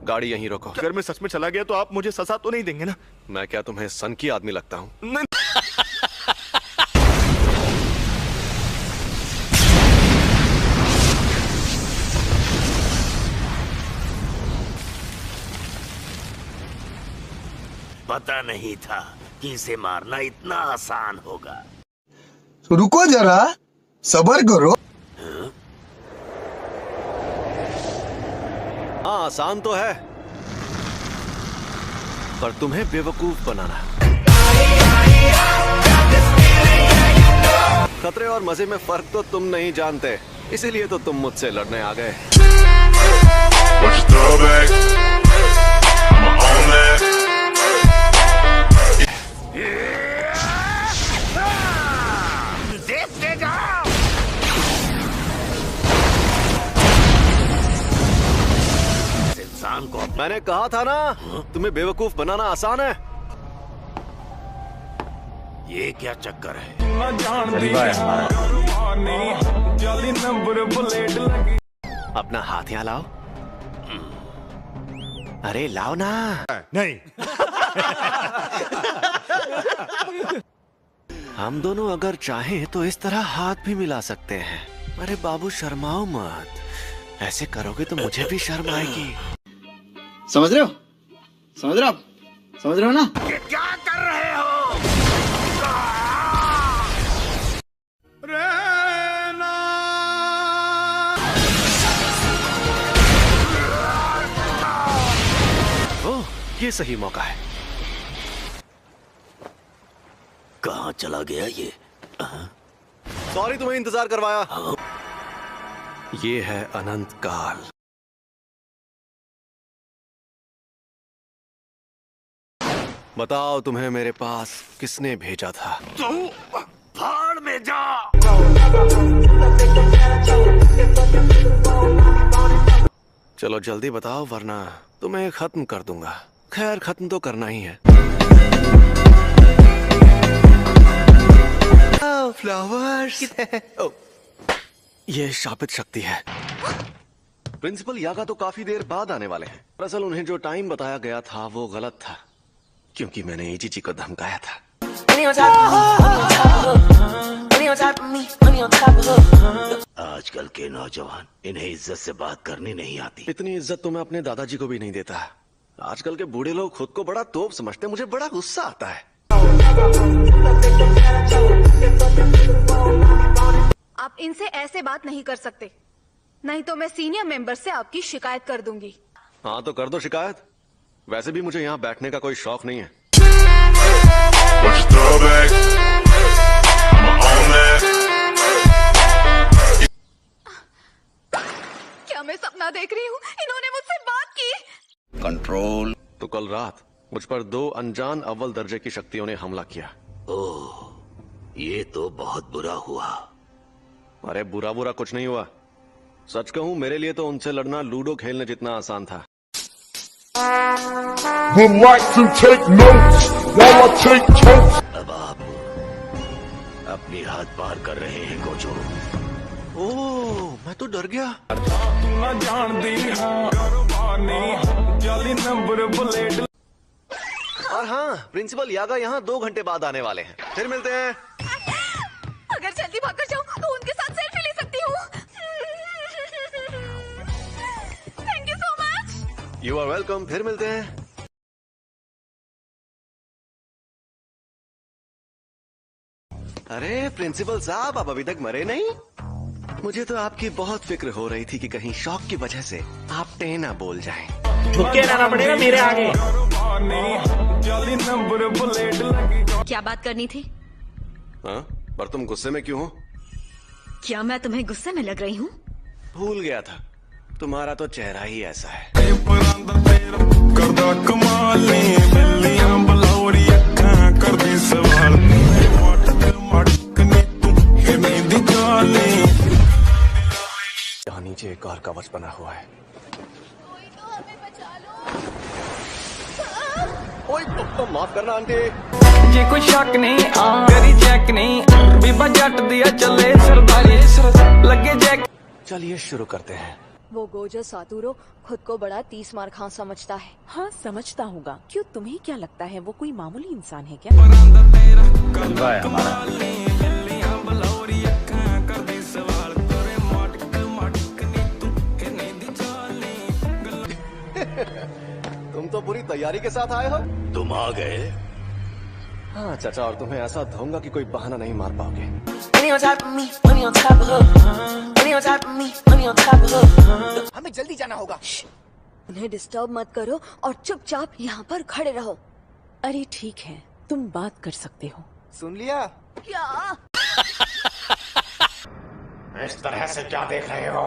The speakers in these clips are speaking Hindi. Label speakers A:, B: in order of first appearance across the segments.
A: गाड़ी यहीं रोको।
B: अगर मैं सच में चला गया तो आप मुझे सजा तो नहीं देंगे ना?
A: मैं क्या तुम्हें सन की आदमी लगता हूँ?
B: नहीं।
C: पता नहीं था कि इसे मारना इतना आसान होगा।
D: रुको जरा, सब्र करो।
A: हाँ, आसान तो है, पर तुम्हें बेवकूफ बनाना। खतरे और मजे में फर्क तो तुम नहीं जानते, इसीलिए तो तुम मुझसे लड़ने आ गए।
C: देखते जाओ। इंसान को
A: मैंने कहा था ना, तुम्हें बेवकूफ बनाना आसान है।
C: ये क्या चक्कर है?
A: अपना हाथ यहाँ लाओ। अरे लाओ ना।
B: नहीं।
A: हम दोनों अगर चाहें तो इस तरह हाथ भी मिला सकते हैं। अरे बाबू शर्माओ मत, ऐसे करोगे तो मुझे भी शर्म आएगी।
E: समझ रहे हो? समझ रहे हो आप? समझ रहे हो ना?
C: ये क्या कर रहे हो?
A: ओह, ये सही मौका है।
C: कहाँ चला गया ये?
A: सॉरी तुम्हें इंतजार करवाया। ये है अनंत काल। बताओ तुम्हें मेरे पास किसने भेजा था?
C: तू भाड़ में जा।
A: चलो जल्दी बताओ वरना तुम्हें खत्म कर दूंगा। खैर खत्म तो करना ही है। फ्लावर्स। ये शापित शक्ति है। प्रिंसिपल यागा तो काफी देर बाद आने वाले हैं। दरअसल उन्हें जो टाइम बताया गया था वो गलत था, क्योंकि मैंने एजी जी को धमकाया था।
C: आजकल के नौजवान, इन्हें इज्जत से बात करनी नहीं आती।
A: इतनी इज्जत तो मैं अपने दादाजी को भी नहीं देता। आजकल के बूढ़े लोग खुद को बड़ा तोप समझते, मुझे बड़ा गुस्सा आता है।
F: आप इनसे ऐसे बात नहीं कर सकते, नहीं तो मैं सीनियर मेंबर से आपकी शिकायत कर दूंगी।
A: हाँ तो कर दो शिकायत। वैसे भी मुझे यहाँ बैठने का कोई शौक नहीं है।
F: क्या मैं सपना देख रही हूँ? इन्होंने मुझसे बात की।
D: कंट्रोल।
A: तो कल रात मुझ पर 2 अनजान अव्वल दर्जे की शक्तियों ने हमला किया।
C: ओह, ये तो बहुत बुरा हुआ।
A: अरे बुरा बुरा कुछ नहीं हुआ। सच कहूँ मेरे लिए तो उनसे लड़ना लूडो खेलने जितना आसान था।
G: Would like to take notes while I take totes.
C: अब आप अपनी हाथ पार कर रहे हैं गोजो।
A: ओह, मैं तो डर गया। और हाँ, प्रिंसिपल यागा यहाँ 2 घंटे बाद आने वाले हैं। फिर मिलते हैं।
F: अगर जल्दी भाग कर जाऊँ तो उनके साथ सेल्फी ले सकती हूँ। Thank you so much.
A: You are welcome. फिर मिलते हैं। अरे प्रिंसिपल साहब, आप अभी तक मरे नहीं? मुझे तो आपकी बहुत फिक्र हो रही थी कि कहीं शौक की वजह से आप टेना बोल जाएं।
E: झुके रहना पड़ेगा मेरे आगे।
F: क्या बात करनी थी?
A: हाँ, पर तुम गुस्से में क्यों हो?
F: क्या मैं तुम्हें गुस्से में लग रही हूँ?
A: भूल गया था, तुम्हारा तो चेहरा ही ऐसा है। यहाँ नीचे एक और कवच बना हुआ है। ओए, माफ करना आंटी।
H: जे कोई शक नहीं तेरी चेक नहीं बीबा जट दिया चले सरदारी लगे जैक।
A: चलिए शुरू करते हैं।
I: वो गोजो सातुरो खुद को बड़ा 30 मार खां समझता है।
J: हाँ समझता होगा, क्यों तुम्हें क्या लगता है वो कोई मामूली इंसान है क्या?
B: जलवा है हमारा।
A: तुम तो पूरी तैयारी के साथ आए हो।
C: तुम आ गए।
A: हाँ चाचा, और तुम्हें ऐसा धोऊंगा कि कोई बहाना नहीं मार पाओगे।
D: हमें जल्दी जाना होगा।
I: उन्हें डिस्टर्ब मत करो और चुपचाप यहाँ पर खड़े रहो।
J: अरे ठीक है, तुम बात कर सकते हो।
D: सुन लिया?
I: क्या?
C: इस तरह से क्या देख रहे हो?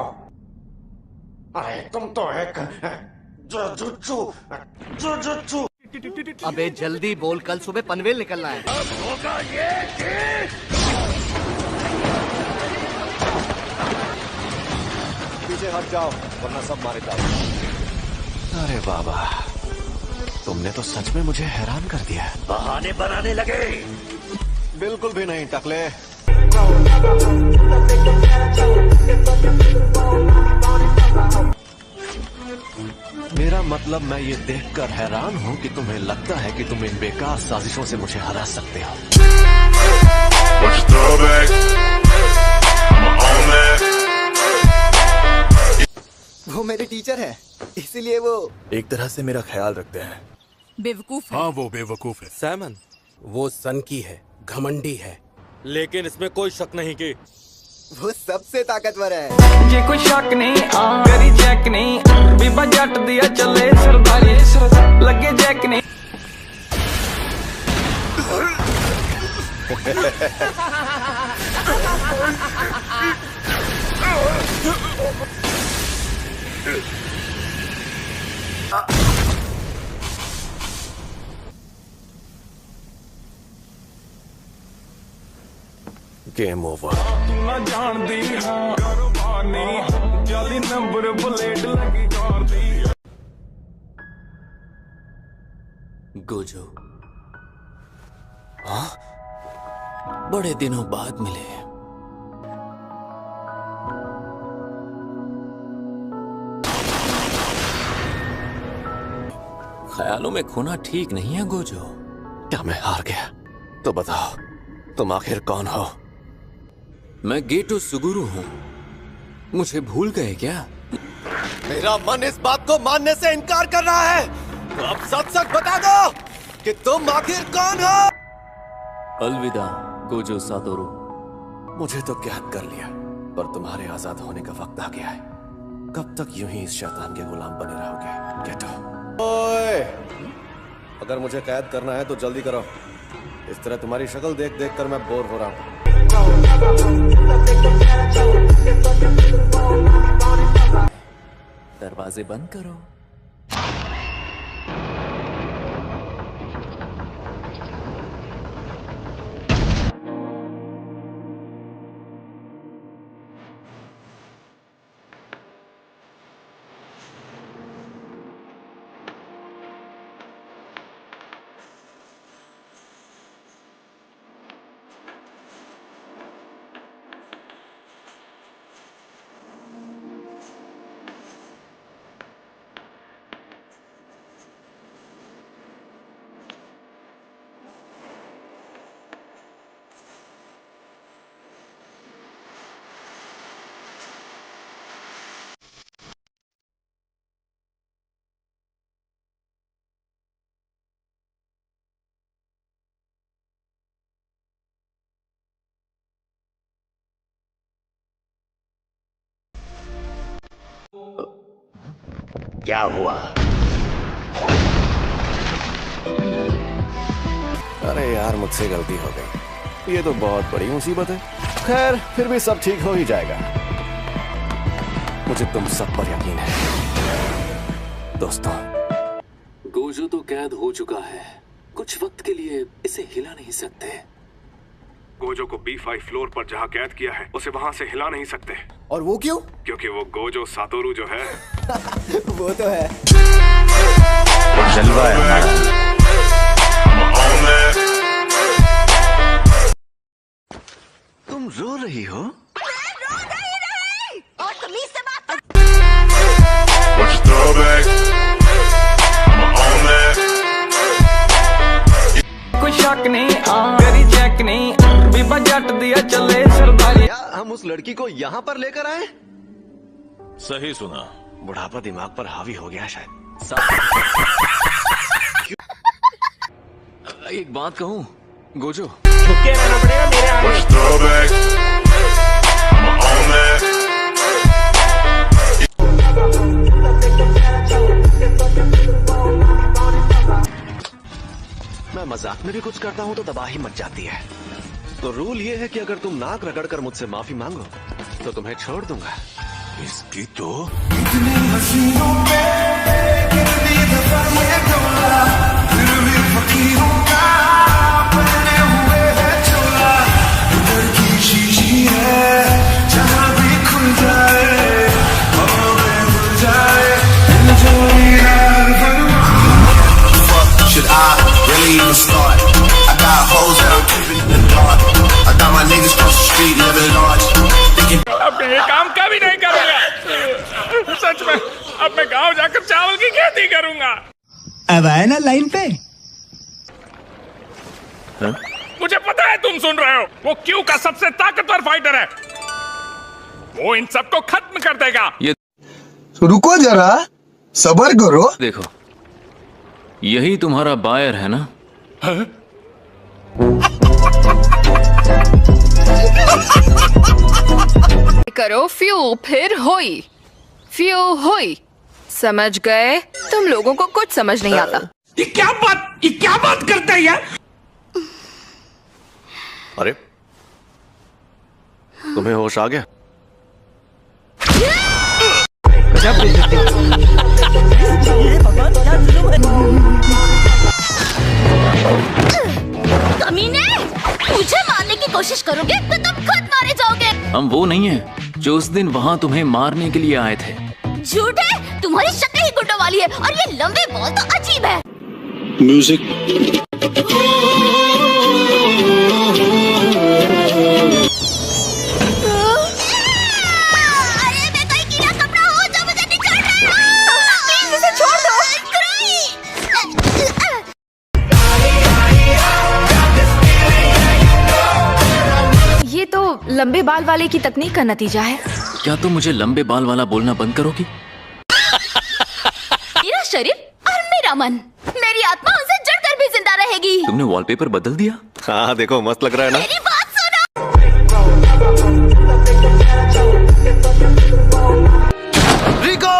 C: अरे तुम तो एक जुजुत्सु।
E: अबे जल्दी बोल, कल सुबह पनवेल निकलना है।
C: होगा ये कि
A: पीछे हट जाओ वरना सब मारे जाओ। अरे बाबा, तुमने तो सच में मुझे हैरान कर दिया।
C: बहाने बनाने लगे।
A: बिल्कुल भी नहीं टकले। मेरा मतलब मैं ये देखकर हैरान हूँ कि तुम्हें लगता है कि तुम इन बेकार साजिशों से मुझे हरा सकते हो।
E: वो मेरे टीचर हैं, इसीलिए वो
B: एक तरह से मेरा ख्याल रखते हैं।
J: बेवकूफ है।
G: हाँ वो बेवकूफ है।
K: सैमन वो सन की है, घमंडी है, लेकिन इसमें कोई शक नहीं कि
E: वो सबसे ताकतवर है।
H: जे कोई शक नहीं करी चेक नहीं, बीबा जट दिया चले सरदारी लगे जैक नहीं।
A: Game over.
H: ना जान दी हाँ कुर्बानी, जाली नंबर प्लेट लगी कार दी।
K: गोजो, हाँ बड़े दिनों बाद मिले। ख्यालों में खोना ठीक नहीं है गोजो।
A: क्या मैं हार गया? तो बताओ तुम आखिर कौन हो?
K: मैं गेटो सुगुरु हूँ, मुझे भूल गए क्या?
A: मेरा मन इस बात को मानने से इनकार कर रहा है। तो अब सच सच बता दो कि तुम आखिर कौन हो?
K: अलविदा गोजो सातोरू।
A: मुझे तो कैद कर लिया, पर तुम्हारे आजाद होने का वक्त आ गया है। कब तक यूं ही इस शैतान के गुलाम बने रहोगे? गेटो। ओए, अगर मुझे कैद करना है तो जल्दी करो। इस तरह तुम्हारी शक्ल देख देख कर मैं बोर हो रहा हूँ।
K: दरवाजे बंद करो।
C: क्या हुआ?
A: अरे यार, मुझसे गलती हो गई। ये तो बहुत बड़ी मुसीबत है। खैर, फिर भी सब ठीक हो ही जाएगा। मुझे तुम सब पर यकीन है दोस्तों।
K: गोजो तो कैद हो चुका है, कुछ वक्त के लिए इसे हिला नहीं सकते।
G: गोजो को B5 फ्लोर पर जहाँ कैद किया है उसे वहाँ से हिला नहीं सकते।
E: और वो क्यों?
G: क्योंकि वो गोजो सातोरू जो है
E: वो तो है।
B: जलवा है हमारा।
A: तुम रो रही हो?
I: मैं रो रही नहीं, और तमीज से बात कर।
A: उस लड़की को यहाँ पर लेकर आए?
B: सही सुना।
A: बुढ़ापा दिमाग पर हावी हो गया शायद।
K: एक बात कहूँ गोजो,
A: मैं मजाक में भी कुछ करता हूँ तो तबाही मच जाती है। तो रूल ये है कि अगर तुम नाक रगड़कर मुझसे माफी मांगो तो तुम्हें छोड़ दूंगा।
B: इसकी तो
L: Should I really even start? I got hoes that I'm keeping in the dark. I got my niggas cross the street living large.
G: अब मैं ये काम कभी नहीं करूंगा। सच में अब मैं गांव जाकर चावल की खेती करूंगा।
M: अब आए ना लाइन पे।
G: मुझे पता है तुम सुन रहे हो। वो क्यू का सबसे ताकतवर फाइटर है। वो इन सबको खत्म कर देगा।
K: ये
M: रुको जरा, सब्र करो।
K: देखो, यही तुम्हारा बायर है ना?
F: करो फ्यू फिर होई, फ्यू होई। समझ गए? तुम लोगों को कुछ समझ नहीं आता।
G: ये क्या बात करते हैं यार?
A: अरे तुम्हें होश आ गया?
I: कमीने, मुझे मारने की कोशिश करोगे तो तुम खुद मारे जाओगे।
K: हम वो नहीं है जो उस दिन वहाँ तुम्हें मारने के लिए आए थे।
I: झूठ है, तुम्हारी शक्ल ही गुंडों वाली है और ये लंबे बॉल तो अजीब है।
E: म्यूजिक।
I: अरे मैं कोई कीड़ा कपड़ा हूँ जो मुझे निचोड़ रहा है। प्लीज इसे छोड़ दो।
F: ये तो लंबे बाल वाले की तकनीक का नतीजा है।
K: क्या तुम मुझे लंबे बाल वाला बोलना बंद करोगी?
I: मेरा शरीर और मेरा मन, मेरी आत्मा उनसे जुड़कर भी जिंदा रहेगी।
K: तुमने वॉलपेपर बदल दिया?
A: हाँ देखो मस्त लग रहा है ना?
I: मेरी बात सुनो।
A: रिको!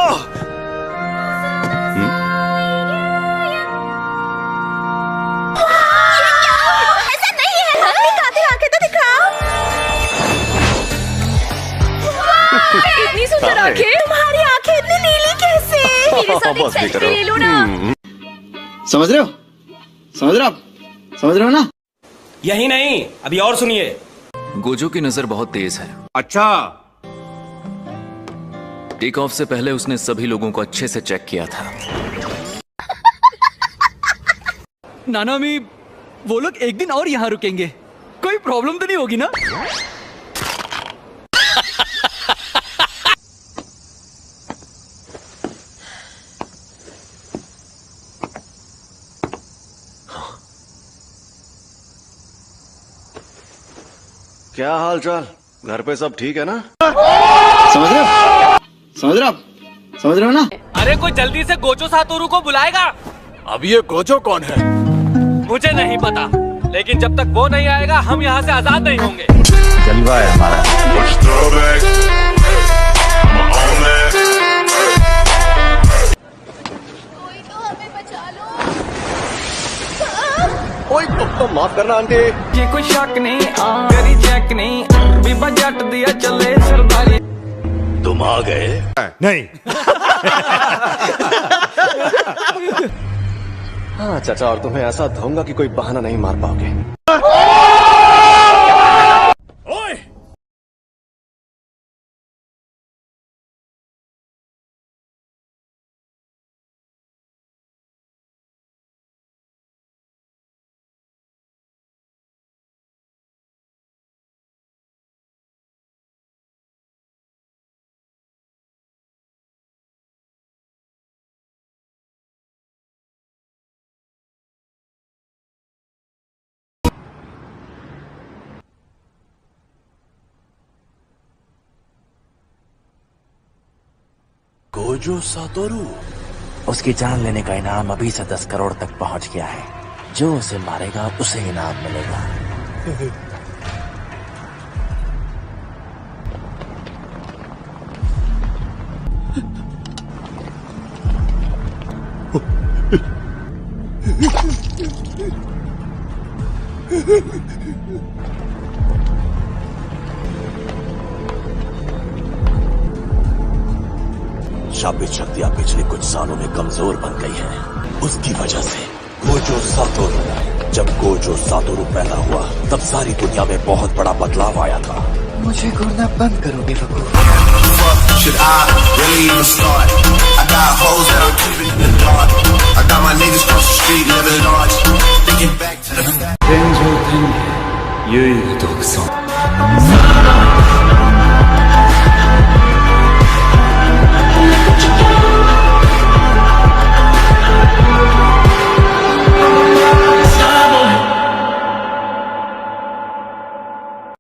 I: ऐसा नहीं है। दिखाते आंखें तो दिखाओ। इतनी सुंदर आंखें, तुम्हारी आंखें इतनी नीली कैसे? मेरे साथ एक सेल्फी ले लो ना।
E: समझ रहे हो? समझ रहे हो आप? समझ रहे हो ना?
M: यही नहीं, अभी और सुनिए।
K: गोजो की नजर बहुत तेज है।
M: अच्छा,
K: टेक ऑफ से पहले उसने सभी लोगों को अच्छे से चेक किया था।
H: नानामी, वो लोग एक दिन और यहाँ रुकेंगे। कोई प्रॉब्लम तो नहीं होगी ना?
A: क्या हाल चाल? घर पे सब ठीक है ना?
E: समझ रहे हो? समझ रहे हो आप? समझ रहे हो ना?
H: अरे कोई जल्दी से गोजो सातोरू को बुलाएगा।
B: अब ये गोजो कौन है?
H: मुझे नहीं पता, लेकिन जब तक वो नहीं आएगा हम यहाँ से आजाद नहीं होंगे।
B: जलवा है हमारा।
I: कोई तो हमें बचा लो।
A: ओए तो माफ करना आंटी।
H: ये कोई शक नहीं, तेरी चेक नहीं, बीबा जट दिया चले सरदारी।
B: तुम आ गए? नहीं।
A: हाँ चाचा, और तुम्हें ऐसा धोऊंगा कि कोई बहाना नहीं मार पाओगे।
G: ओए!
B: Gojo Satoru.
N: उसकी जान लेने का इनाम अभी से 10 करोड़ तक पहुंच गया है। जो उसे मारेगा उसे इनाम मिलेगा।
B: शापित शक्तियां पिछले कुछ सालों में कमजोर बन गई हैं। उसकी वजह से गोजो सातोरू, जब गोजो सातोरू पैदा हुआ तब सारी दुनिया में बहुत बड़ा बदलाव आया था।
D: मुझे घूरना बंद करो बेवकूफ।
L: Should I really even start? I got hoes that I'm keeping in the dark. I got my niggas across the street living large. Thinking back to the
K: 天上天下唯我独尊。